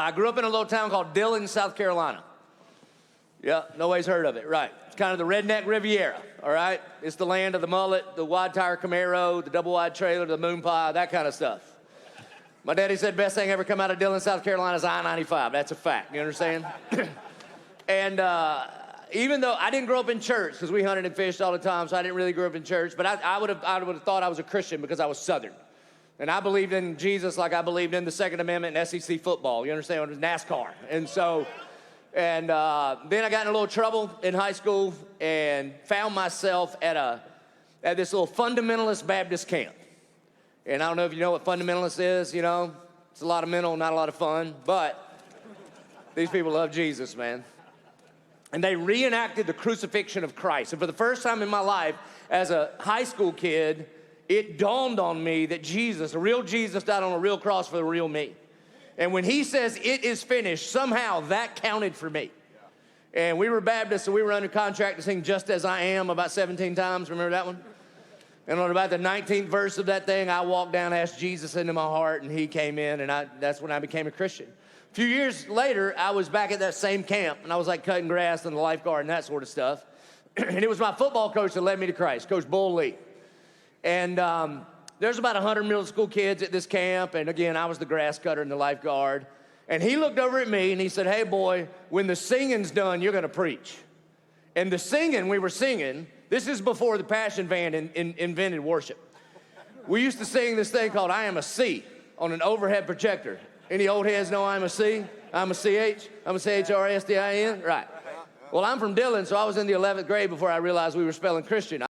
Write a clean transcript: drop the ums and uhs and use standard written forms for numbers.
I grew up in a little town called Dillon, South Carolina. Yeah, nobody's heard of it, right. It's kind of the Redneck Riviera, all right? It's the land of the mullet, the wide-tire Camaro, the double-wide trailer, the moon pie, that kind of stuff. My daddy said best thing ever come out of Dillon, South Carolina is I-95. That's a fact, you understand? And even though I didn't grow up in church, because we hunted and fished all the time, so I didn't really grow up in church, but I would have thought I was a Christian because I was Southern. And I believed in Jesus like I believed in the Second Amendment and SEC football. You understand? It was NASCAR. And so, then I got in a little trouble in high school and found myself at this little fundamentalist Baptist camp. And I don't know if you know what fundamentalist is, you know. It's a lot of mental, not a lot of fun. But these people love Jesus, man. And they reenacted the crucifixion of Christ. And for the first time in my life, as a high school kid, it dawned on me that Jesus, the real Jesus, died on a real cross for the real me. And when he says it is finished, somehow that counted for me. And we were Baptists, so we were under contract to sing Just As I Am about 17 times. Remember that one? And on about the 19th verse of that thing, I walked down, asked Jesus into my heart, and he came in, and that's when I became a Christian. A few years later, I was back at that same camp, and I was like cutting grass and the lifeguard and that sort of stuff. And it was my football coach that led me to Christ, Coach Bull Lee. And there's about 100 middle school kids at this camp, and again, I was the grass cutter and the lifeguard. And he looked over at me, and he said, hey, boy, when the singing's done, you're going to preach. And the singing we were singing, this is before the Passion Band invented worship. We used to sing this thing called I Am a C on an overhead projector. Any old heads know I'm a C? I'm a CH? I'm a CHRSTIN? Right. Well, I'm from Dillon, so I was in the 11th grade before I realized we were spelling Christian.